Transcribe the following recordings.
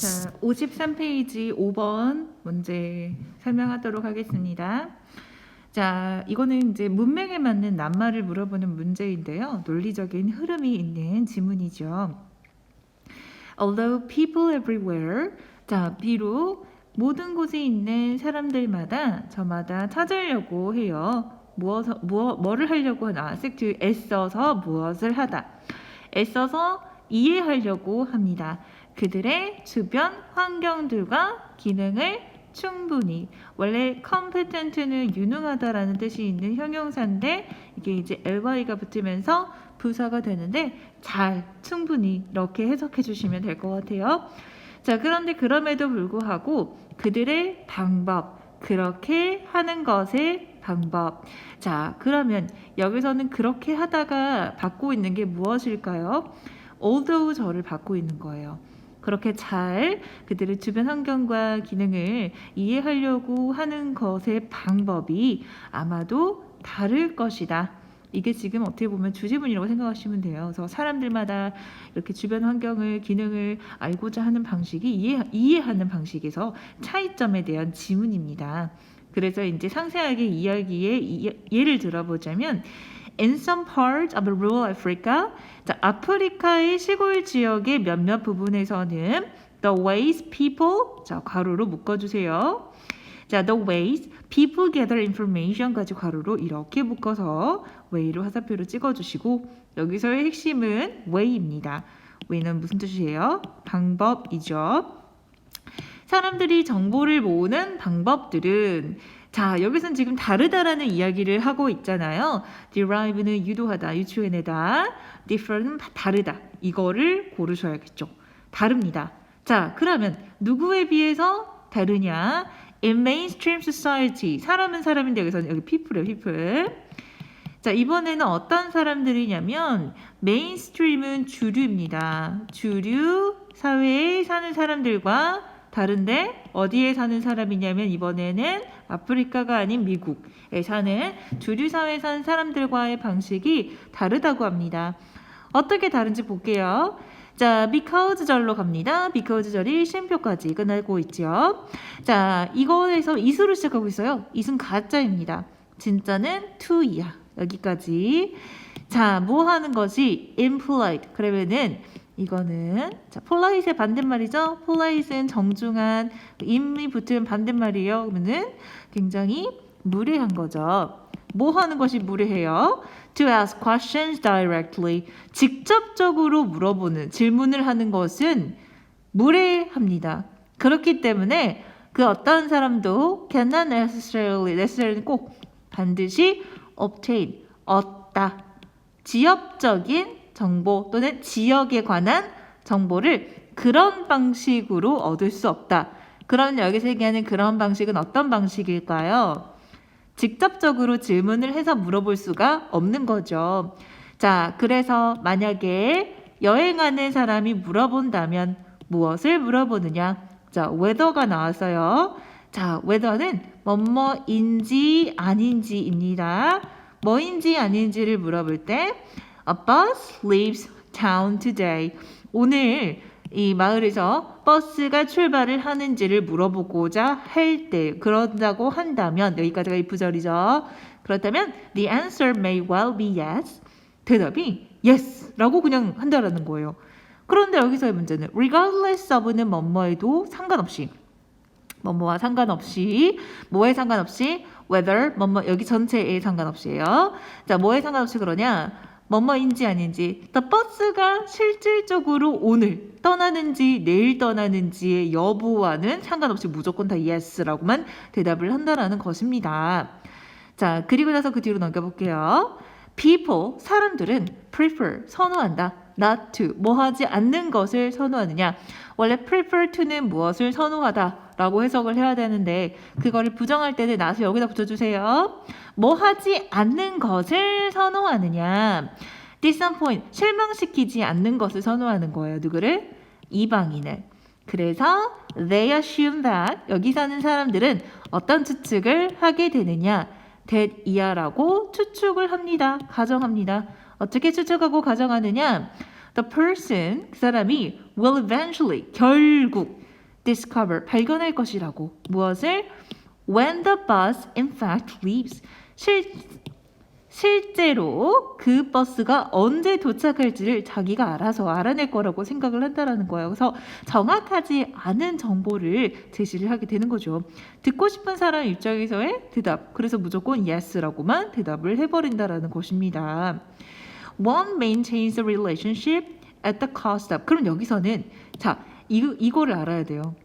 자, 53페이지 5번 문제 설명하도록 하겠습니다. 자, 이거는 이제 문맥에 맞는 낱말을 물어보는 문제인데요. 논리적인 흐름이 있는 지문이죠. Although people everywhere, 자, 비록 모든 곳에 있는 사람들마다 저마다 찾으려고 해요. 뭐를 하려고 하나? 애써서 무엇을 하다. 애써서 이해하려고 합니다. 그들의 주변 환경들과 기능을 충분히, 원래 competent는 유능하다라는 뜻이 있는 형용사인데 이게 이제 ly가 붙으면서 부사가 되는데 잘, 충분히 이렇게 해석해 주시면 될 것 같아요. 자, 그런데 그럼에도 불구하고 그들의 방법, 그렇게 하는 것의 방법. 자, 그러면 여기서는 그렇게 하다가 받고 있는 게 무엇일까요? although 저를 받고 있는 거예요. 그렇게 잘 그들의 주변 환경과 기능을 이해하려고 하는 것의 방법이 아마도 다를 것이다. 이게 지금 어떻게 보면 주제문이라고 생각하시면 돼요. 그래서 사람들마다 이렇게 주변 환경을, 기능을 알고자 하는 방식이 이해하는 방식에서 차이점에 대한 지문입니다. 그래서 이제 상세하게 이야기의 예를 들어보자면 In some parts of rural Africa, 자, 아프리카의 시골 지역의 몇몇 부분에서는 the ways people, 자, 괄호로 묶어주세요. 자, the ways people gather information까지 괄호로 이렇게 묶어서 way로 화살표로 찍어주시고 여기서의 핵심은 way입니다. way는 무슨 뜻이에요? 방법이죠. 사람들이 정보를 모으는 방법들은 자, 여기서는 지금 다르다라는 이야기를 하고 있잖아요. derive는 유도하다, 유추해내다, differ는 다르다. 이거를 고르셔야겠죠. 다릅니다. 자, 그러면 누구에 비해서 다르냐? In mainstream society. 사람은 사람인데 여기서는 여기 people이에요, people. 자, 이번에는 어떤 사람들이냐면 mainstream은 주류입니다. 주류 사회에 사는 사람들과 다른데 어디에 사는 사람이냐면 이번에는 아프리카가 아닌 미국에 사는 주류 사회에 사는 사람들과의 방식이 다르다고 합니다. 어떻게 다른지 볼게요. 자, because 절로 갑니다. because 절이 쉼표까지 끝나고 있죠. 자, 이거에서 is로 시작하고 있어요. is은 가짜입니다. 진짜는 to이야. 여기까지. 자, 뭐 하는 것이 impolite. 그러면은 이거는 자, polite의 반대말이죠. polite는 정중한, im이 붙은 반대말이에요. 그러면은 굉장히 무례한 거죠. 뭐 하는 것이 무례해요? To ask questions directly. 직접적으로 물어보는, 질문을 하는 것은 무례합니다. 그렇기 때문에 그 어떤 사람도 cannot necessarily 꼭 반드시 obtain, 얻다. 지역적인 정보 또는 지역에 관한 정보를 그런 방식으로 얻을 수 없다. 그럼 여기서 얘기하는 그런 방식은 어떤 방식일까요? 직접적으로 질문을 해서 물어볼 수가 없는 거죠. 자, 그래서 만약에 여행하는 사람이 물어본다면 무엇을 물어보느냐? 자, whether가 나왔어요. 자, whether는 뭐뭐인지 아닌지입니다. 뭐인지 아닌지를 물어볼 때 A bus leaves town today. 오늘 이 마을에서 버스가 출발을 하는지를 물어보고자 할 때, 그런다고 한다면, 여기까지가 if절이죠. 그렇다면 the answer may well be yes. 대답이 yes 라고 그냥 한다라는 거예요. 그런데 여기서의 문제는 regardless of는 뭐뭐에도 상관없이, 뭐뭐와 상관없이, 뭐에 상관없이, whether, 뭐뭐, 여기 전체에 상관없이예요. 자, 뭐에 상관없이 그러냐? 뭐뭐인지 아닌지, 버스가 실질적으로 오늘 떠나는지 내일 떠나는지의 여부와는 상관없이 무조건 다 yes라고만 대답을 한다라는 것입니다. 자, 그리고 나서 그 뒤로 넘겨볼게요. people, 사람들은 prefer, 선호한다. not to, 뭐 하지 않는 것을 선호하느냐. 원래 prefer to는 무엇을 선호하다 라고 해석을 해야 되는데 그거를 부정할 때는 not을 여기다 붙여주세요. 뭐 하지 않는 것을 선호하느냐. disappoint, 실망시키지 않는 것을 선호하는 거예요. 누구를? 이방인을. 그래서 they assume that, 여기 사는 사람들은 어떤 추측을 하게 되느냐. that 이하라고 추측을 합니다. 가정합니다. 어떻게 추측하고 가정하느냐? The person, 그 사람이 will eventually, 결국 discover 발견할 것이라고. 무엇을? when the bus in fact leaves. 실제로 그 버스가 언제 도착할지를 자기가 알아서 알아낼 거라고 생각을 한다라는 거예요. 그래서 정확하지 않은 정보를 제시를 하게 되는 거죠. 듣고 싶은 사람 입장에서의 대답. 그래서 무조건 yes라고만 대답을 해버린다라는 것입니다. One maintains a relationship at the cost of. 그럼 여기서는 자 이거를 알아야 돼요.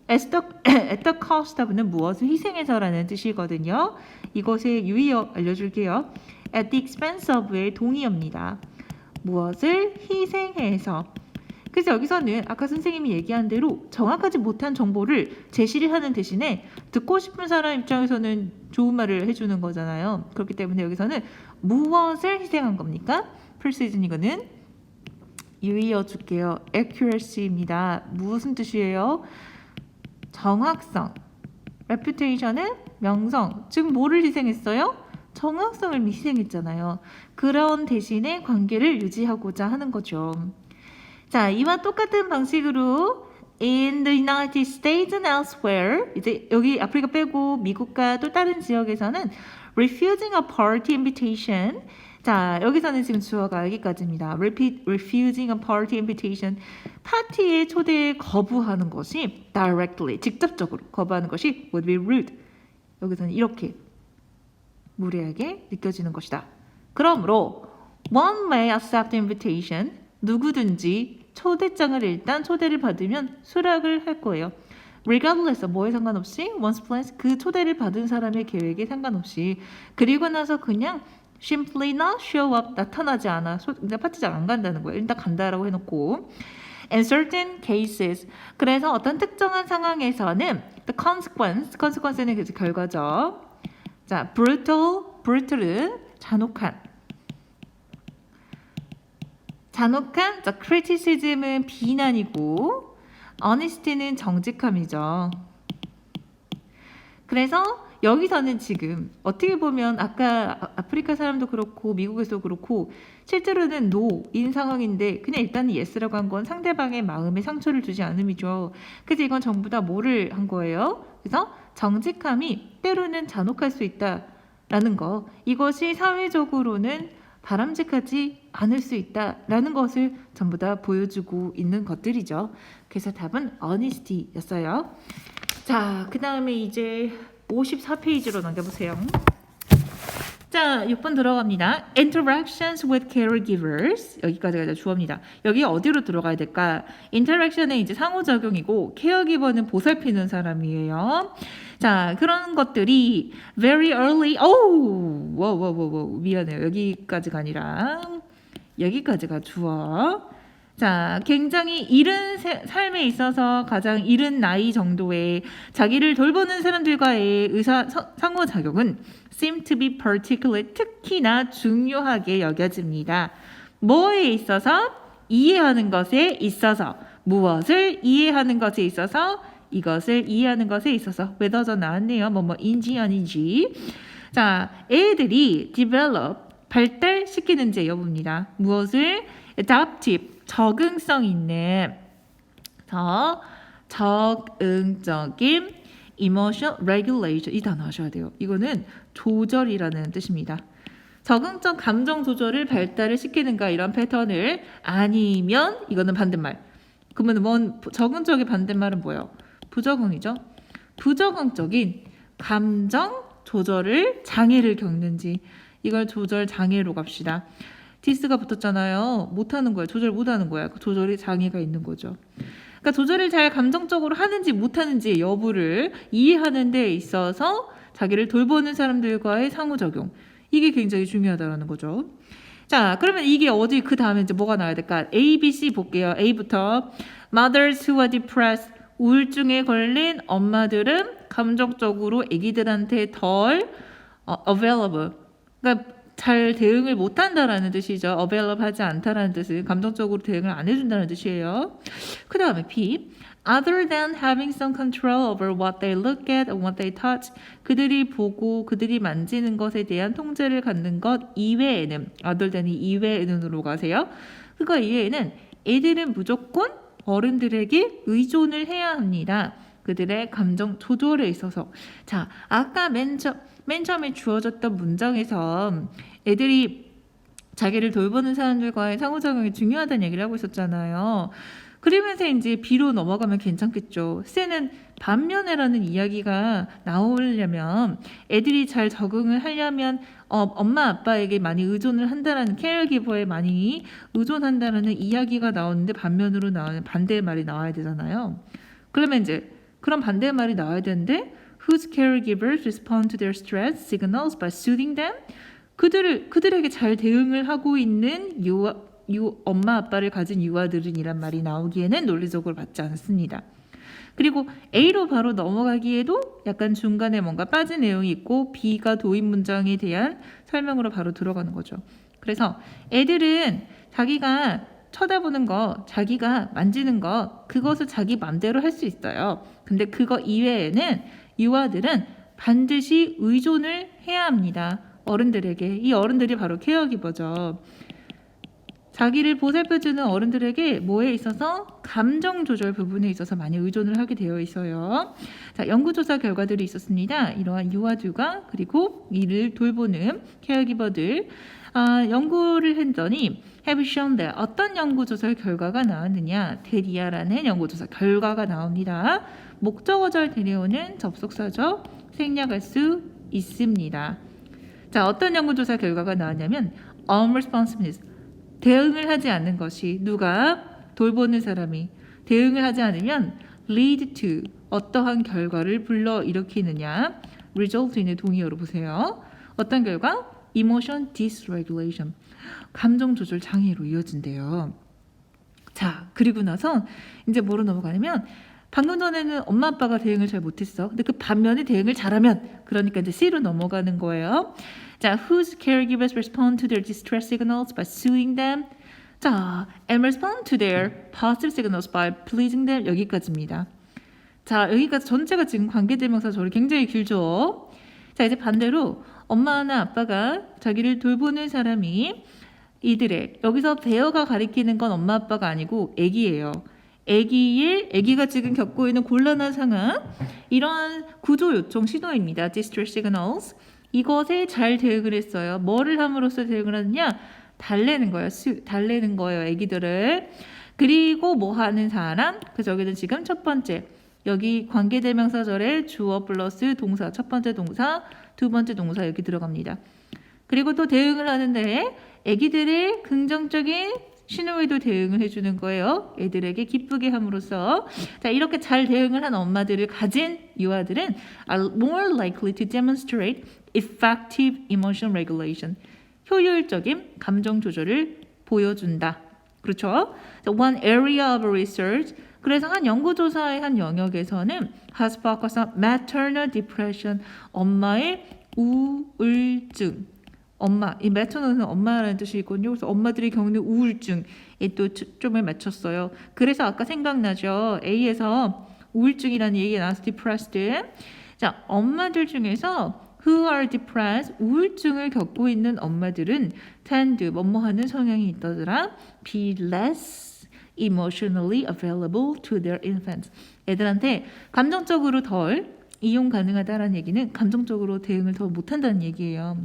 at the cost of는 무엇을 희생해서라는 뜻이거든요. 이것의 유의어 알려줄게요. at the expense of의 동의어입니다. 무엇을 희생해서. 그래서 여기서는 아까 선생님이 얘기한 대로 정확하지 못한 정보를 제시를 하는 대신에 듣고 싶은 사람 입장에서는 좋은 말을 해주는 거잖아요. 그렇기 때문에 여기서는 무엇을 희생한 겁니까? precision 이거는 유의어 줄게요. accuracy입니다. 무슨 뜻이에요? 정확성. reputation은 명성. 즉 뭐를 희생했어요? 정확성을 희생했잖아요. 그런 대신에 관계를 유지하고자 하는 거죠. 자, 이와 똑같은 방식으로 in the United States and elsewhere, 이제 여기 아프리카 빼고 미국과 또 다른 지역에서는 refusing a party invitation. 자, 여기서는 지금 주어가 여기까지입니다. refusing a party invitation. 파티의 초대에 거부하는 것이 directly, 직접적으로 거부하는 것이 would be rude. 여기서는 이렇게 무례하게 느껴지는 것이다. 그러므로 one may accept invitation. 누구든지 초대장을 일단 초대를 받으면 수락을 할 거예요. regardless 뭐에 상관없이 one's plans 그 초대를 받은 사람의 계획에 상관없이 그리고 나서 그냥 simply not show up 나타나지 않아 파티장 안 간다는 거예요. 일단 간다라고 해놓고 in certain cases 그래서 어떤 특정한 상황에서는 the consequence는 그 결과죠. 자, brutal은 잔혹한, 자, criticism은 비난이고, honesty는 정직함이죠. 그래서 여기서는 지금 어떻게 보면 아까 아프리카 사람도 그렇고 미국에서도 그렇고 실제로는 no인 상황인데 그냥 일단 yes라고 한 건 상대방의 마음에 상처를 주지 않음이죠. 그래서 이건 전부 다 뭐를 한 거예요? 그래서 정직함이 때로는 잔혹할 수 있다라는 거. 이것이 사회적으로는 바람직하지 않을 수 있다라는 것을 전부 다 보여주고 있는 것들이죠. 그래서 답은 honesty였어요. 자, 그 다음에 이제 54페이지로 넘겨보세요. 자, 6번 들어갑니다. Interactions with caregivers. 여기까지가 이제 주어입니다. 여기 어디로 들어가야 될까? Interaction은 이제 상호작용이고 caregiver는 보살피는 사람이에요. 자, 그런 것들이 very early. 미안해요. 여기까지가 아니라 여기까지가 주어. 자, 굉장히 이른 삶에 있어서 가장 이른 나이 정도의 자기를 돌보는 사람들과의 상호작용은 seem to be particularly 특히나 중요하게 여겨집니다. 뭐에 있어서? 이해하는 것에 있어서. 무엇을 이해하는 것에 있어서? 이것을 이해하는 것에 있어서. whether 나왔네요. 뭐인지 아닌지. 자, 애들이 develop 발달시키는지 여부입니다. 무엇을? adaptive 적응성 있는 적응적인 emotional regulation 이 단어 하셔야 돼요. 이거는 조절이라는 뜻입니다. 적응적 감정 조절을 발달을 시키는가 이런 패턴을 아니면 이거는 반대말. 그러면 적응적인 반대말은 뭐예요? 부적응이죠. 부적응적인 감정 조절을 장애를 겪는지 이걸 조절 장애로 갑시다. 디스가 붙었잖아요. 못하는 거예요. 조절 못하는 거야. 그 조절이 장애가 있는 거죠. 그러니까 조절을 잘 감정적으로 하는지 못하는지 여부를 이해하는 데 있어서 자기를 돌보는 사람들과의 상호작용. 이게 굉장히 중요하다는 거죠. 자, 그러면 이게 어디 그 다음에 이제 뭐가 나와야 될까? A, B, C 볼게요. A부터 Mothers who are depressed 우울증에 걸린 엄마들은 감정적으로 아기들한테 덜 available. 그러니까 잘 대응을 못한다라는 뜻이죠. available 하지 않다라는 뜻은 감정적으로 대응을 안 해준다는 뜻이에요. 그 다음에 B. Other than having some control over what they look at and what they touch. 그들이 보고 그들이 만지는 것에 대한 통제를 갖는 것 이외에는 other than이 이외에는으로 가세요. 그거 이외에는 애들은 무조건 어른들에게 의존을 해야 합니다. 그들의 감정 조절에 있어서. 자, 아까 맨 처음에 주어졌던 문장에서 애들이 자기를 돌보는 사람들과의 상호작용이 중요하다는 얘기를 하고 있었잖아요. 그러면서 이제 B로 넘어가면 괜찮겠죠. C는 반면에라는 이야기가 나오려면 애들이 잘 적응을 하려면 엄마 아빠에게 많이 의존을 한다라는 케어기버에 많이 의존한다라는 이야기가 나오는데 반면으로 나오는 반대의 말이 나와야 되잖아요. 그러면 이제 그런 반대의 말이 나와야 되는데 whose caregivers respond to their stress signals by soothing them? 그들에게 잘 대응을 하고 있는 엄마 아빠를 가진 유아들은 이란 말이 나오기에는 논리적으로 맞지 않습니다. 그리고 A로 바로 넘어가기에도 약간 중간에 뭔가 빠진 내용이 있고 B가 도입 문장에 대한 설명으로 바로 들어가는 거죠. 그래서 애들은 자기가 쳐다보는 거, 자기가 만지는 거, 그것을 자기 맘대로 할 수 있어요. 근데 그거 이외에는 유아들은 반드시 의존을 해야 합니다. 어른들에게. 이 어른들이 바로 케어기버죠. 자기를 보살펴주는 어른들에게 뭐에 있어서 감정 조절 부분에 있어서 많이 의존을 하게 되어 있어요. 자, 연구조사 결과들이 있었습니다. 이러한 유아들과 그리고 이를 돌보는 케어기버들 연구를 했더니 have shown that 어떤 연구조사 결과가 나왔느냐 데리아라는 연구조사 결과가 나옵니다. 목적어 절 데려오는 접속사죠. 생략할 수 있습니다. 자, 어떤 연구조사 결과가 나왔냐면 unresponsiveness 대응을 하지 않는 것이 누가 돌보는 사람이 대응을 하지 않으면 lead to 어떠한 결과를 불러일으키느냐 result인의 동의어로 보세요. 어떤 결과? emotion dysregulation 감정 조절 장애로 이어진대요. 자, 그리고 나서 이제 뭐로 넘어가냐면 방금 전에는 엄마 아빠가 대응을 잘 못했어. 근데 그 반면에 대응을 잘하면 그러니까 이제 C로 넘어가는 거예요. 자, whose caregivers respond to their distress signals by soothing them. 자, and respond to their positive signals by pleasing them. 여기까지입니다. 자, 여기까지 전체가 지금 관계대명사 절이 굉장히 길죠. 자, 이제 반대로 엄마나 아빠가 자기를 돌보는 사람이 이들의 여기서 대어가 가리키는 건 엄마 아빠가 아니고 애기예요. 애기가 지금 겪고 있는 곤란한 상황 이러한 구조 요청 신호입니다. distress signals 이것에 잘 대응을 했어요. 뭐를 함으로써 대응을 하느냐? 달래는 거예요. 달래는 거예요. 애기들을. 그리고 뭐 하는 사람? 그래서 여기는 지금 첫 번째 여기 관계대명사절에 주어 플러스 동사 첫 번째 동사 두 번째 동사 여기 들어갑니다. 그리고 또 대응을 하는데 애기들의 긍정적인 신호에도 대응을 해주는 거예요. 애들에게 기쁘게 함으로써 자 이렇게 잘 대응을 한 엄마들을 가진 유아들은 are more likely to demonstrate effective emotion regulation 효율적인 감정 조절을 보여준다. 그렇죠? So one area of research 그래서 한 연구조사의 한 영역에서는 has focused on maternal depression 엄마의 우울증 엄마, 이 maternal은 엄마라는 뜻이거든요. 그래서 엄마들이 겪는 우울증에 또 초점을 맞췄어요. 그래서 아까 생각나죠? A에서 우울증이라는 얘기가 나와서 depressed. 자, 엄마들 중에서 who are depressed, 우울증을 겪고 있는 엄마들은 tend, 뭐뭐하는 성향이 있더라. be less emotionally available to their infants. 애들한테 감정적으로 덜 이용 가능하다라는 얘기는 감정적으로 대응을 더 못한다는 얘기예요.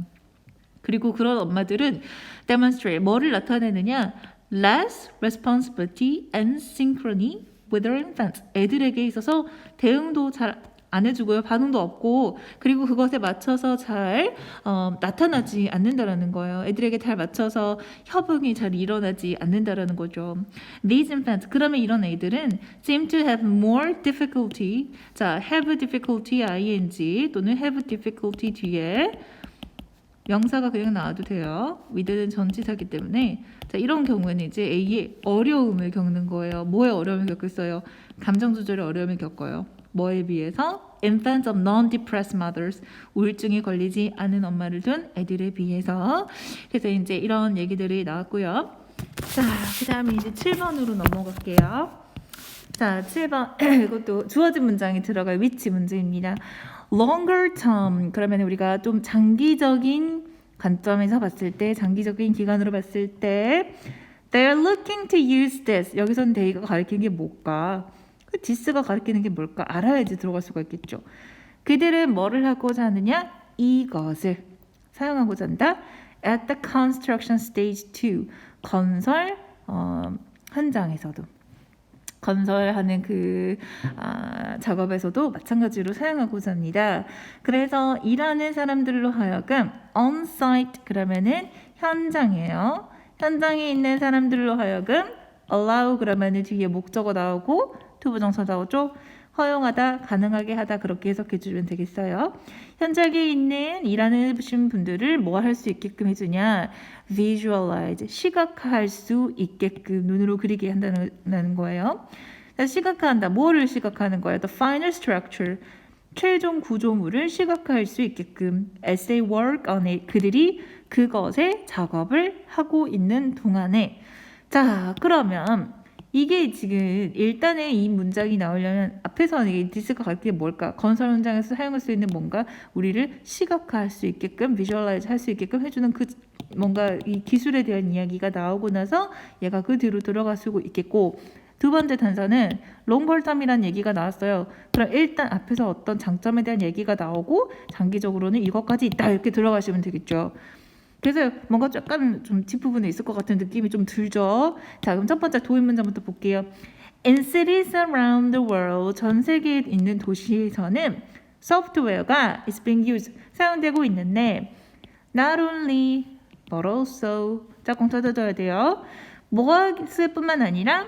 그리고 그런 엄마들은 demonstrate 뭐를 나타내느냐 less responsibility and synchrony with their infants 애들에게 있어서 대응도 잘 안 해주고요 반응도 없고 그리고 그것에 맞춰서 잘 나타나지 않는다라는 거예요. 애들에게 잘 맞춰서 협응이 잘 일어나지 않는다라는 거죠. These infants 그러면 이런 애들은 seem to have more difficulty 자 have difficulty ing 또는 have difficulty 뒤에 명사가 그냥 나와도 돼요. with는 전치사기 때문에 자 이런 경우에는 이제 A의 어려움을 겪는 거예요. 뭐에 어려움을 겪겠어요? 감정 조절에 어려움을 겪어요. 뭐에 비해서? infants of non-depressed mothers 우울증에 걸리지 않은 엄마를 둔 애들에 비해서 그래서 이제 이런 얘기들이 나왔고요. 자, 그 다음에 이제 7번으로 넘어갈게요. 자, 7번 이것도 주어진 문장이 들어갈 위치 문제입니다. longer term 그러면 우리가 좀 장기적인 관점에서 봤을 때 장기적인 기간으로 봤을 때 They're looking to use this. 여기서는 they가 가리키는 게 뭘까? 그 this가 가리키는 게 뭘까? 알아야지 들어갈 수가 있겠죠. 그들은 뭐를 하고자 하느냐? 이것을 사용하고자 한다. At the construction stage 2. 건설 현장에서도. 건설하는 그 작업에서도 마찬가지로 사용하고자 합니다. 그래서 일하는 사람들로 하여금 on-site 그러면은 현장이에요. 현장에 있는 사람들로 하여금 allow 그러면은 뒤에 목적어 나오고 투부정사 나오죠. 허용하다, 가능하게 하다 그렇게 해석해 주면 되겠어요. 현장에 있는 일하는 분들을 뭐 할 수 있게끔 해주냐? visualize, 시각화할 수 있게끔 눈으로 그리게 한다는 거예요. 시각화한다. 뭐를 시각화하는 거예요? The final structure, 최종 구조물을 시각화할 수 있게끔 as they work on it, 그들이 그것에 작업을 하고 있는 동안에 자, 그러면 이게 지금 일단은 이 문장이 나오려면 앞에서는 이 this가 가리키는 게 뭘까? 건설 현장에서 사용할 수 있는 뭔가 우리를 시각화할 수 있게끔 visualize 할 수 있게끔 해주는 그 뭔가 이 기술에 대한 이야기가 나오고 나서 얘가 그 뒤로 들어갈 수 있겠고 두 번째 단서는 롱걸텀이라는 얘기가 나왔어요. 그럼 일단 앞에서 어떤 장점에 대한 얘기가 나오고 장기적으로는 이것까지 있다 이렇게 들어가시면 되겠죠. 그래서 뭔가 약간 좀 뒷부분에 있을 것 같은 느낌이 좀 들죠. 자, 그럼 첫 번째 도입 문장부터 볼게요. In cities around the world, 전 세계에 있는 도시에서는 소프트웨어가 is being used, 사용되고 있는데 not only, but also 짝꿍 찾아줘야 돼요. 무엇을 뿐만 아니라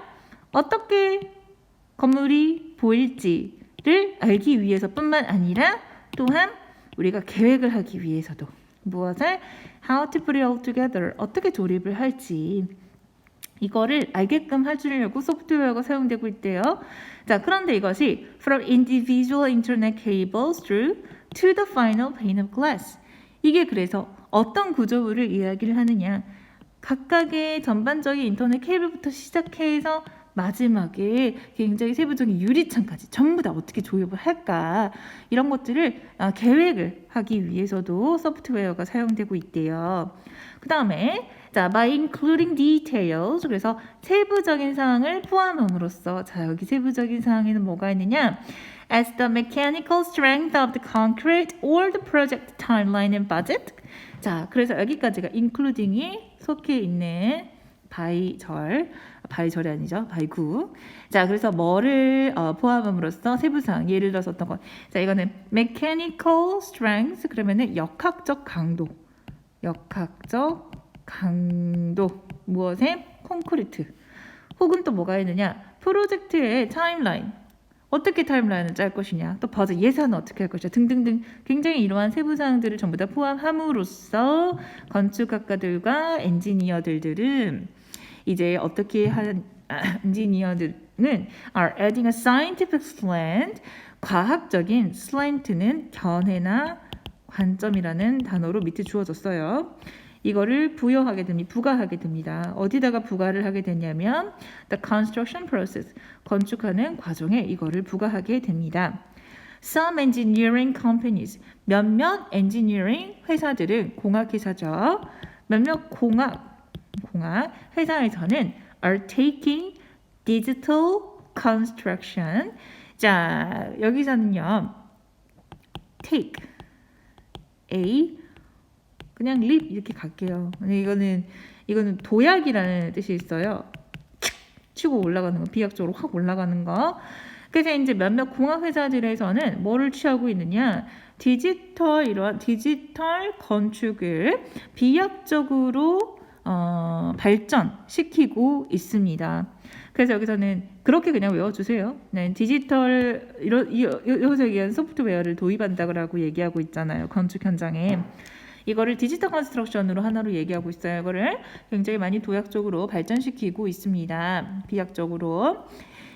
어떻게 건물이 보일지를 알기 위해서 뿐만 아니라 또한 우리가 계획을 하기 위해서도 무엇을? How to put it all together. 어떻게 조립을 할지. 이거를 알게끔 해주려고 소프트웨어가 사용되고 있대요. 자, 그런데 이것이 from individual internet cables through to the final pane of glass. 이게 그래서 어떤 구조물을 이야기를 하느냐. 각각의 전반적인 인터넷 케이블부터 시작해서 마지막에 굉장히 세부적인 유리창까지 전부 다 어떻게 조립을 할까 이런 것들을 계획을 하기 위해서도 소프트웨어가 사용되고 있대요. 그 다음에 자, by including details 그래서 세부적인 사항을 포함함으로써 자 여기 세부적인 사항에는 뭐가 있느냐 as the mechanical strength of the concrete or the project timeline and budget 자 그래서 여기까지가 including이 속해 있는 바이절이 아니죠. 바이구. 자, 그래서 뭐를 포함함으로써 세부사항 예를 들어서 어떤 것. 자, 이거는 mechanical strength 그러면은 역학적 강도. 역학적 강도. 무엇에? 콘크리트. 혹은 또 뭐가 있느냐? 프로젝트의 타임라인. 어떻게 타임라인을 짤 것이냐, 또 버젯 예산은 어떻게 할 것이냐 등등등 굉장히 이러한 세부사항들을 전부 다 포함함으로써 건축학과들과 엔지니어들은 이제 어떻게 한 엔지니어들은 are adding a scientific slant 과학적인 slant는 견해나 관점이라는 단어로 밑에 주어졌어요. 이거를 부여하게 됩니다. 부과하게 됩니다. 어디다가 부과를 하게 되냐면 the construction process, 건축하는 과정에 이거를 부과하게 됩니다. Some engineering companies, 몇몇 engineering 회사들은 공학 회사죠. 몇몇 공학 회사에서는 are taking digital construction. 자, 여기서는요. take a 그냥 leap 이렇게 갈게요. 이거는 도약이라는 뜻이 있어요. 치고 올라가는 거, 비약적으로 확 올라가는 거. 그래서 이제 몇몇 공학 회사들에서는 뭐를 취하고 있느냐? 이러한 디지털 건축을 비약적으로 발전시키고 있습니다. 그래서 여기서는 그렇게 그냥 외워주세요. 네, 디지털 여기서 얘기한 소프트웨어를 도입한다고 얘기하고 있잖아요. 건축 현장에. 이거를 디지털 컨스트럭션으로 하나로 얘기하고 있어요. 이거를 굉장히 많이 도약적으로 발전시키고 있습니다. 비약적으로.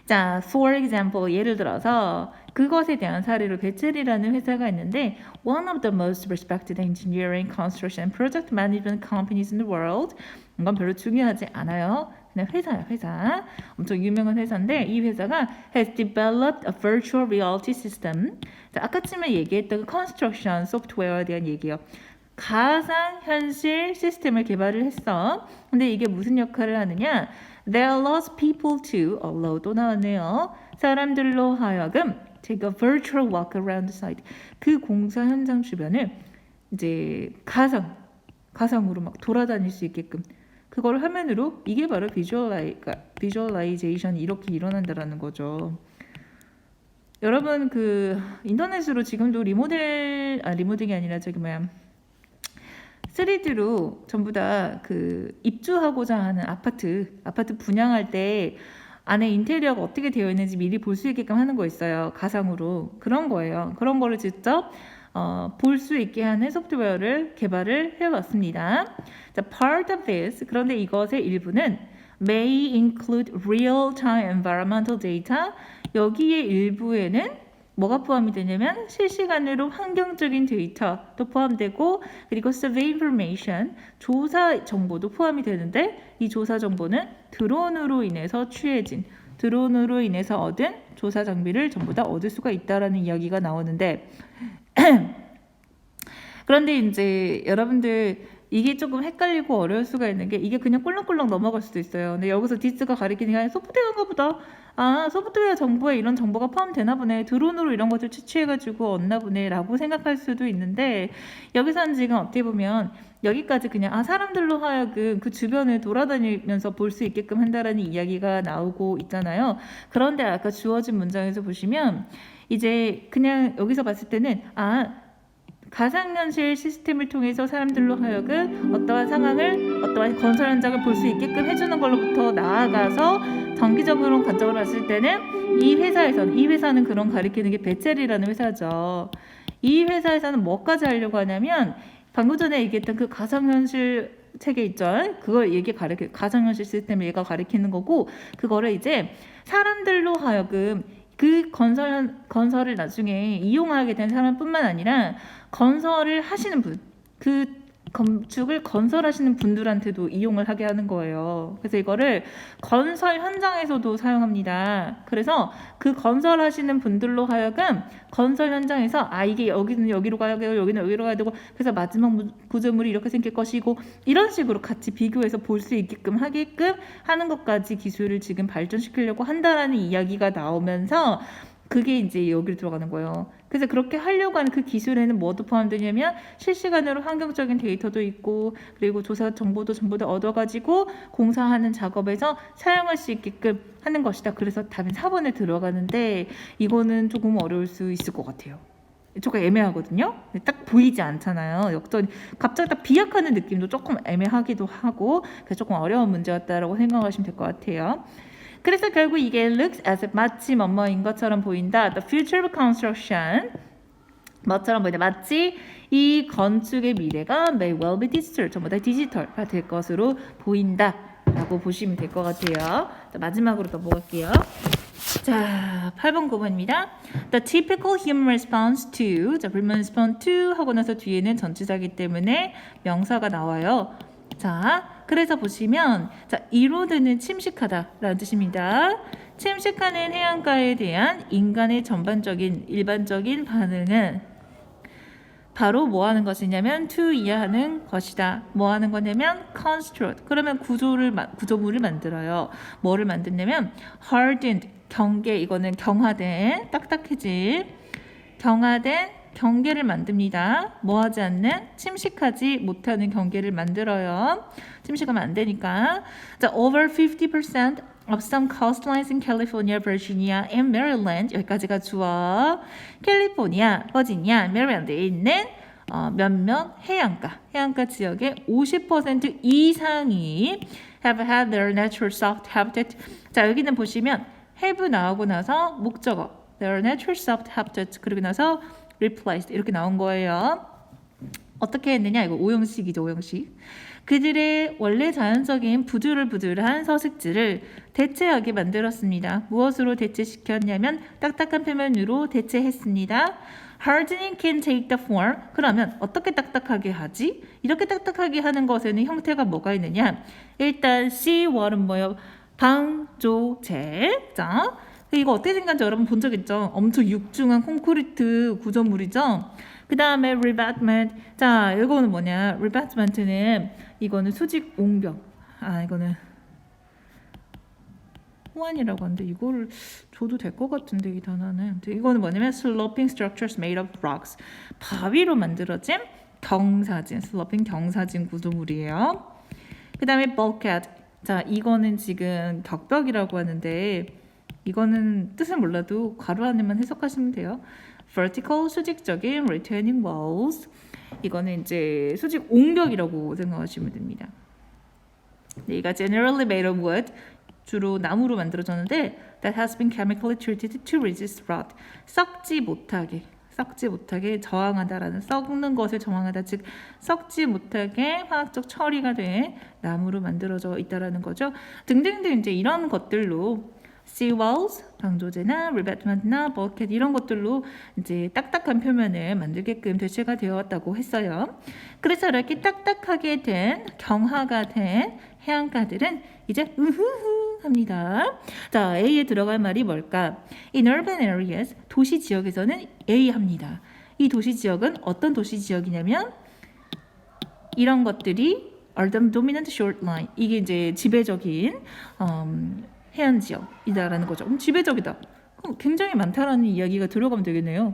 자, for example, 예를 들어서 그것에 대한 사례로 베첼이라는 회사가 있는데 one of the most respected engineering, construction, and project management companies in the world. 이건 별로 중요하지 않아요. 그냥 회사야, 회사. 엄청 유명한 회사인데 이 회사가 has developed a virtual reality system. 자, 아까쯤에 얘기했던 construction 소프트웨어에 대한 얘기예요. 가상현실 시스템을 개발을 했어. 근데 이게 무슨 역할을 하느냐? They allows people to, allow도 나왔네요. 사람들로 하여금 take a virtual walk around the site. 그 공사 현장 주변을 이제 가상으로 막 돌아다닐 수 있게끔 그걸 화면으로 이게 바로 비주얼라이제이션이 이렇게 일어난다라는 거죠. 여러분 그 인터넷으로 지금도 리모델링이 아니라 3D로 전부 다 그 입주하고자 하는 아파트 분양할 때 안에 인테리어가 어떻게 되어 있는지 미리 볼 수 있게끔 하는 거 있어요. 가상으로 그런 거예요. 그런 거를 직접 볼 수 있게 하는 소프트웨어를 개발을 해왔습니다. 자, part of this 그런데 이것의 일부는 may include real-time environmental data. 여기에 일부에는 뭐가 포함이 되냐면 실시간으로 환경적인 데이터도 포함되고 그리고 survey information, 조사 정보도 포함이 되는데 이 조사 정보는 드론으로 인해서 얻은 조사 장비를 전부 다 얻을 수가 있다라는 이야기가 나오는데 그런데 이제 여러분들 이게 조금 헷갈리고 어려울 수가 있는 게 이게 그냥 꿀렁꿀렁 넘어갈 수도 있어요. 근데 여기서 디스가 가리키는 게 소프트웨어인가 보다. 아, 소프트웨어 정보에 이런 정보가 포함되나 보네. 드론으로 이런 것들 채취해가지고 얻나 보네. 라고 생각할 수도 있는데 여기서는 지금 어떻게 보면 여기까지 그냥 사람들로 하여금 그 주변을 돌아다니면서 볼 수 있게끔 한다라는 이야기가 나오고 있잖아요. 그런데 아까 주어진 문장에서 보시면 이제 그냥 여기서 봤을 때는 가상현실 시스템을 통해서 사람들로 하여금 어떠한 상황을 어떠한 건설 현장을 볼 수 있게끔 해주는 걸로부터 나아가서 정기적으로 관점으로 봤을 때는 이 회사는 그런 가리키는 게 베첼이라는 회사죠. 이 회사에서는 뭐까지 하려고 하냐면 방금 전에 얘기했던 그 가상현실 체계 있죠. 그걸 가상현실 시스템을 얘가 가리키는 거고 그거를 이제 사람들로 하여금 그 건설을 나중에 이용하게 된 사람뿐만 아니라 건설을 하시는 분, 그 건축을 건설하시는 분들한테도 이용을 하게 하는 거예요. 그래서 이거를 건설 현장에서도 사용합니다. 그래서 그 건설하시는 분들로 하여금 건설 현장에서 이게 여기는 여기로 가야 되고 여기는 여기로 가야 되고 그래서 마지막 구조물이 이렇게 생길 것이고 이런 식으로 같이 비교해서 볼 수 있게끔 하게끔 하는 것까지 기술을 지금 발전시키려고 한다라는 이야기가 나오면서 그게 이제 여기로 들어가는 거예요. 그래서 그렇게 하려고 하는 그 기술에는 뭐도 포함되냐면 실시간으로 환경적인 데이터도 있고 그리고 조사 정보도 전부 다 얻어가지고 공사하는 작업에서 사용할 수 있게끔 하는 것이다. 그래서 답은 4번에 들어가는데 이거는 조금 어려울 수 있을 것 같아요. 조금 애매하거든요. 딱 보이지 않잖아요. 역전 갑자기 딱 비약하는 느낌도 조금 애매하기도 하고 그래서 조금 어려운 문제였다라고 생각하시면 될 것 같아요. 그래서 결국 이게 looks as if 마치 뭐뭐인 것처럼 보인다. The future of construction 뭐처럼 보인다. 마치 이 건축의 미래가 may well be digital. 전부 다 디지털화 될 것으로 보인다. 라고 보시면 될 것 같아요. 자, 마지막으로 넘어갈게요. 자, 8번 9번입니다. The typical human response to. 자, human response to 하고 나서 뒤에는 전치사기 때문에 명사가 나와요. 자, 그래서 보시면 자, 이로드는 침식하다라는 뜻입니다. 침식하는 해안가에 대한 인간의 일반적인 반응은 바로 뭐 하는 것이냐면 to 이해하는 것이다. 뭐 하는 거냐면 construct. 그러면 구조물을 만들어요. 뭐를 만드냐면 hardened, 이거는 경화된, 딱딱해진, 경계를 만듭니다. 뭐 하지 않는? 침식하지 못하는 경계를 만들어요. 침식하면 안 되니까. 자, over 50% of some coastlines in California, Virginia, and Maryland. 여기까지가 주어. 캘리포니아, 버지니아, 메릴랜드에 있는 몇몇 해안가 지역의 50% 이상이 have had their natural soft habitat. 자, 여기는 보시면 have 나오고 나서 목적어 their natural soft habitat 그리고 나서 replaced 이렇게 나온 거예요. 어떻게 했느냐? 이거 오형식이죠. 오형식. 그들의 원래 자연적인 부들부들한 서식지를 대체하게 만들었습니다. 무엇으로 대체시켰냐면 딱딱한 표면으로 대체했습니다. Hardening can take the form. 그러면 어떻게 딱딱하게 하지? 이렇게 딱딱하게 하는 것에는 형태가 뭐가 있느냐? 일단 C1은 뭐예요? 방조제. 자, 이거 어떻게 생겼는지 여러분 본 적 있죠? 엄청 육중한 콘크리트 구조물이죠. 그 다음에 rebatment. 자, 이거는 뭐냐? rebatment는 이거는 수직 옹벽. 이거는 호환이라고 하는데 이거를 줘도 될 것 같은데 이 단어는. 이거는 뭐냐면 sloping structures made of rocks. 바위로 만들어진 경사진, sloping 경사진 구조물이에요. 그 다음에 bulkhead. 자, 이거는 지금 격벽이라고 하는데 이거는 뜻을 몰라도 괄호 안에만 해석하시면 돼요. vertical 수직적인 retaining walls. 이거는 이제 수직 옹벽이라고 생각하시면 됩니다. 얘가 generally made of wood. 주로 나무로 만들어졌는데 that has been chemically treated to resist rot. 썩지 못하게 저항하다라는 썩는 것을 저항하다, 즉 썩지 못하게 화학적 처리가 된 나무로 만들어져 있다라는 거죠. 등등등 이제 이런 것들로 seawalls, 방조제나 rebatment나 bulkhead 이런 것들로 이제 딱딱한 표면을 만들게끔 대체가 되었다고 했어요. 그래서 이렇게 딱딱하게 된 경화가 된 해안가들은 이제 우후후 합니다. 자, A에 들어갈 말이 뭘까? In urban areas, 도시 지역에서는 A 합니다. 이 도시 지역은 어떤 도시 지역이냐면 이런 것들이 are the dominant shoreline. 이게 이제 지배적인 해안 지역이다라는 거죠. 지배적이다. 그럼 굉장히 많다라는 이야기가 들어가면 되겠네요.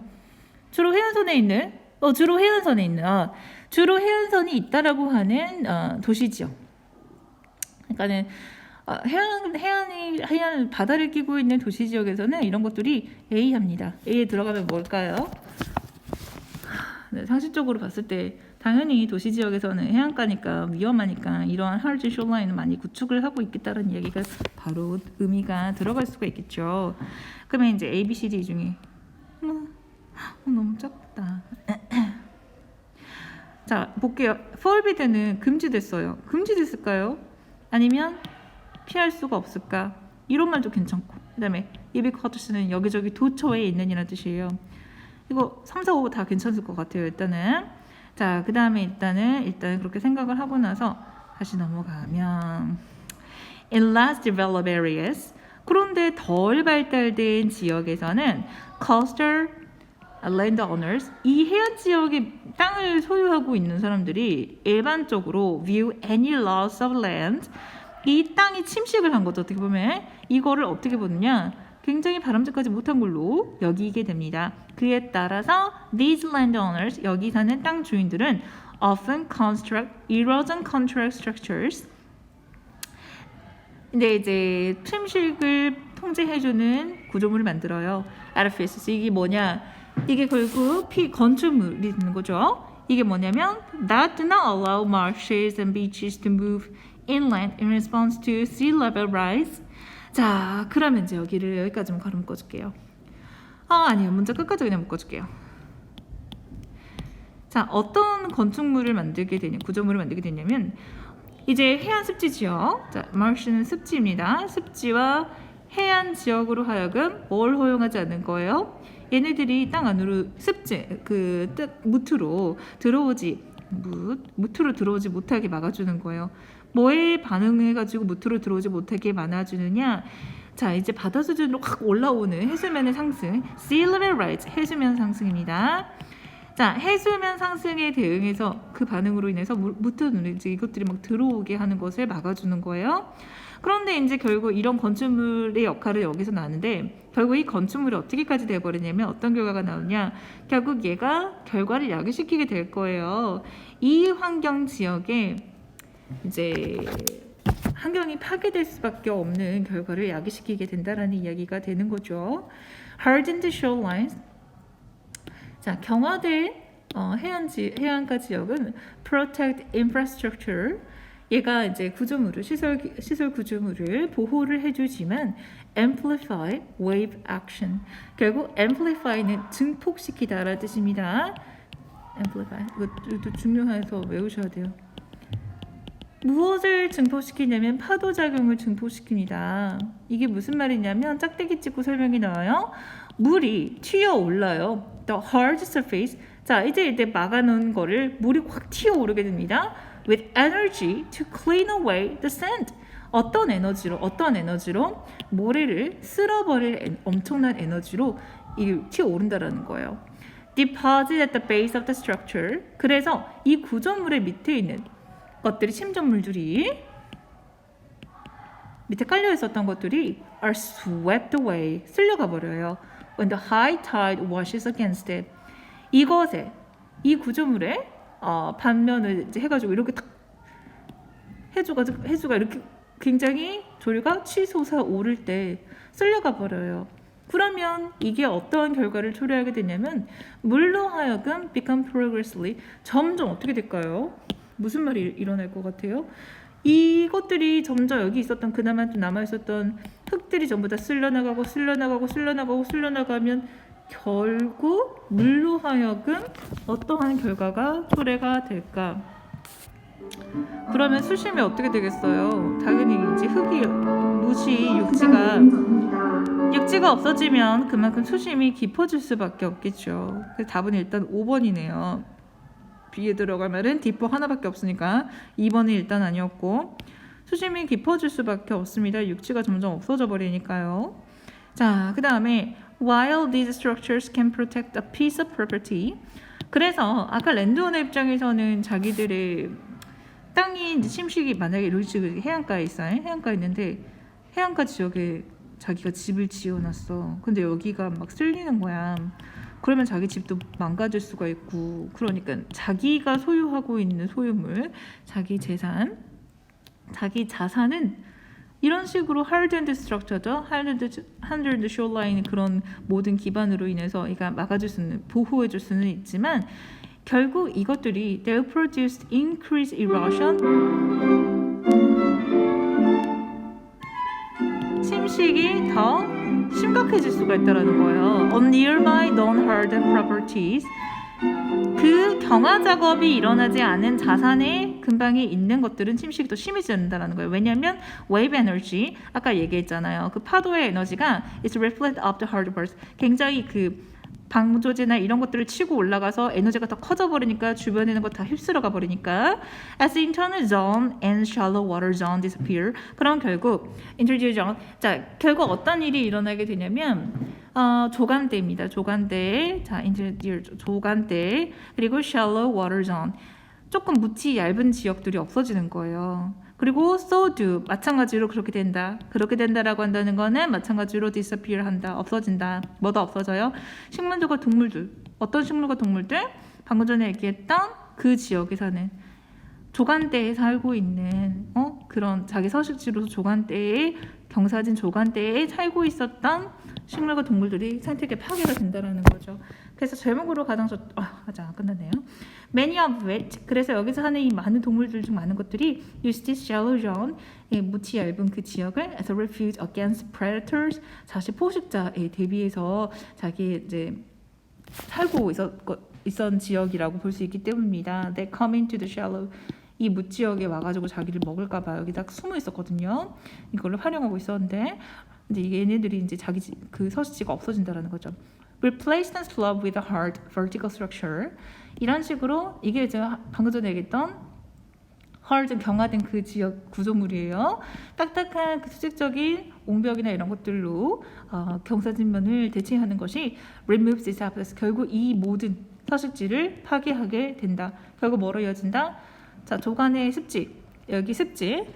주로 해안선에 있는 주로 해안선이 있다라고 하는 도시 지역. 그러니까는 해안 바다를 끼고 있는 도시 지역에서는 이런 것들이 A 합니다. A에 들어가면 뭘까요? 네, 상식적으로 봤을 때 당연히 도시 지역에서는 해안가니까 위험하니까 이러한 하드 쇼라인을 많이 구축을 하고 있겠다는 이야기가 바로 의미가 들어갈 수가 있겠죠. 그러면 이제 A, B, C, D 중에 너무 작다. 자, 볼게요. forbid는 금지됐어요. 금지됐을까요? 아니면 피할 수가 없을까? 이런 말도 괜찮고. 그 다음에 ubiquitous는 여기저기 도처에 있는 이라는 뜻이에요. 이거 3, 4, 5 다 괜찮을 것 같아요. 일단은. 자, 그 다음에 일단은 그렇게 생각을 하고 나서 다시 넘어가면 in less developed areas, 그런데 덜 발달된 지역에서는 coastal landowners, 이 해안 지역의 땅을 소유하고 있는 사람들이 일반적으로 view any loss of land, 이 땅이 침식을 한 거죠. 어떻게 보면 이거를 어떻게 보느냐, 굉장히 바람직하지 못한 걸로 여기게 됩니다. 그에 따라서 these landowners, 여기 사는 땅 주인들은 often construct erosion control structures, 근데 이제 침식을 통제해주는 구조물을 만들어요. edifices. 이게 뭐냐? 이게 결국 건축물이 되는 거죠. 이게 뭐냐면 that do not allow marshes and beaches to move inland in response to sea level rise. 자, 그러면 이제 여기까지만 가로 묶어줄게요. 아니요, 문제 끝까지 그냥 묶어줄게요. 자, 어떤 건축물을 만들게 되냐, 구조물을 만들게 되냐면 이제 해안 습지 지역, 자, marsh는 습지입니다. 습지와 해안 지역으로 하여금 뭘 허용하지 않는 거예요? 얘네들이 땅 안으로 습지, 무트로 들어오지 못하게 막아주는 거예요. 뭐에 반응해가지고 무트로 들어오지 못하게 막아주느냐? 자, 이제 바다 수준으로 확 올라오는 해수면의 상승, sea level rise, 해수면 상승입니다. 자, 해수면 상승에 대응해서 그 반응으로 인해서 무트는 이제 이것들이 막 들어오게 하는 것을 막아주는 거예요. 그런데 이제 결국 이런 건축물의 역할을 여기서 나는데 결국 이 건축물이 어떻게까지 돼버리냐면 어떤 결과가 나오냐, 결국 얘가 결과를 야기시키게 될 거예요. 이 환경 지역에 이제 환경이 파괴될 수밖에 없는 결과를 야기시키게 된다라는 이야기가 되는 거죠. hardened shorelines. 자, 경화된 해안가 지역은 protect infrastructure. 얘가 이제 시설 구조물을 보호를 해주지만 amplify wave action. 결국 amplify는 증폭시키다라는 뜻입니다. amplify. 이것도 중요해서 외우셔야 돼요. 무엇을 증폭시키냐면 파도작용을 증폭시킵니다. 이게 무슨 말이냐면 짝대기 찍고 설명이 나와요. 물이 튀어 올라요. The hard surface. 자, 이제 막아놓은 거를 물이 확 튀어 오르게 됩니다. With energy to clean away the sand. 어떤 에너지로 모래를 쓸어버릴 엄청난 에너지로 튀어오른다라는 거예요. Deposit at the base of the structure. 그래서 이 구조물의 밑에 있는 것들이 침전물들이 밑에 깔려 있었던 것들이 are swept away. 쓸려가 버려요. When the high tide washes against it. 이 구조물의 반면을 이제 해가지고 이렇게 탁 해주가 이렇게 굉장히 조류가 치솟아 오를 때 쓸려가 버려요. 그러면 이게 어떤 결과를 초래하게 되냐면 물로 하여금 become progressively 점점 어떻게 될까요? 무슨 말이 일어날 것 같아요? 이것들이 점점 여기 있었던 그나마 좀 남아있었던 흙들이 전부 다 쓸려나가면 결국 물로 하여금 어떠한 결과가 초래가 될까? 그러면 수심이 어떻게 되겠어요? 당연히 이제 육지가 없어지면 그만큼 수심이 깊어질 수밖에 없겠죠. 그래서 답은 일단 5번이네요. B에 들어갈 말은 D법 하나밖에 없으니까 2번은 일단 아니었고 수심이 깊어질 수밖에 없습니다. 육지가 점점 없어져 버리니까요. 자, 그 다음에 While these structures can protect a piece of property. 그래서 아까 랜드오너 입장에서는 자기들의 땅이 이제 침식이 만약에 이런 식으로 해안가에 있어요. 해안가에 있는데 해안가 지역에 자기가 집을 지어놨어. 근데 여기가 막 쓸리는 거야. 그러면 자기 집도 망가질 수가 있고, 그러니까 자기가 소유하고 있는 소유물, 자기 재산, 자기 자산은 이런 식으로 hardened structure죠. hardened shoreline 그런 모든 기반으로 인해서 이가 막아줄 수는 보호해줄 수는 있지만 결국 이것들이 they'll produce increased erosion. 침식이 더 심각해질 수가 있다는 거예요. On nearby non-hardened properties. 그 경화 작업이 일어나지 않은 자산의 근방에 있는 것들은 침식이 더 심해진다는 거예요. 왜냐하면 wave energy, 아까 얘기했잖아요. 그 파도의 에너지가 is reflect up the hard parts. 굉장히 그 방조제나 이런 것들을 치고 올라가서 에너지가 더 커져 버리니까 주변에 있는 거 다 휩쓸어가 버리니까 as the internal zone and shallow water zone disappear. 그럼 결국 intermediate zone, 자 결국 어떤 일이 일어나게 되냐면 조간대입니다. 조간대, 자 intermediate 조간대 그리고 shallow water zone 조금 묻히 얇은 지역들이 없어지는 거예요. 그리고 so do 마찬가지로 그렇게 된다라고 한다는 거는 마찬가지로 disappear 한다, 없어진다. 뭐가 없어져요? 식물들과 동물들. 어떤 식물과 동물들? 방금 전에 얘기했던 그 지역에 사는 조간대에 살고 있는 그런 자기 서식지로서 조간대에 경사진 조간대에 살고 있었던 식물과 동물들이 생태계 파괴가 된다라는 거죠. 그래서 제목으로 가장 아직 안 끝났네요. Many of it. 그래서 여기서 하는 이 많은 동물들 중 많은 것들이 use this shallow zone, 묻히 얇은 그 지역을 as a refuge against predators. 사실 포식자에 대비해서 자기 이제 살고 있었던 지역이라고 볼 수 있기 때문입니다. They come into the shallow. 이 묻지역에 와가지고 자기를 먹을까봐 여기다 숨어 있었거든요. 이걸로 활용하고 있었는데 이제 얘네들이 이제 자기 그 서식지가 없어진다라는 거죠. Replace the slope with a hard vertical structure. 이런 식으로 이게 이제 방금 전에 얘기했던 hard 경화된 그 지역 구조물이에요. 딱딱한 그 수직적인 옹벽이나 이런 것들로 경사진면을 대체하는 것이 removes this obstacle. 결국 이 모든 서식지를 파괴하게 된다. 결국 뭐로 이어진다? 자, 조간의 습지. 여기 습지,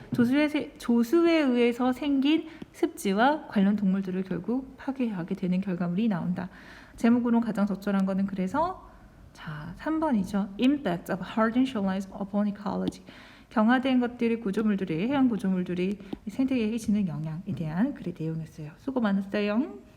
조수에 의해서 생긴 습지와 관련 동물들을 결국 파괴하게 되는 결과물이 나온다. 제목으로 가장 적절한 거는 그래서 자 3번이죠. Impact of hardened shorelines upon ecology. 경화된 것들의 구조물들이 해양 구조물들이 생태계에 끼치는 영향에 대한 글의 내용이었어요. 수고 많았어요.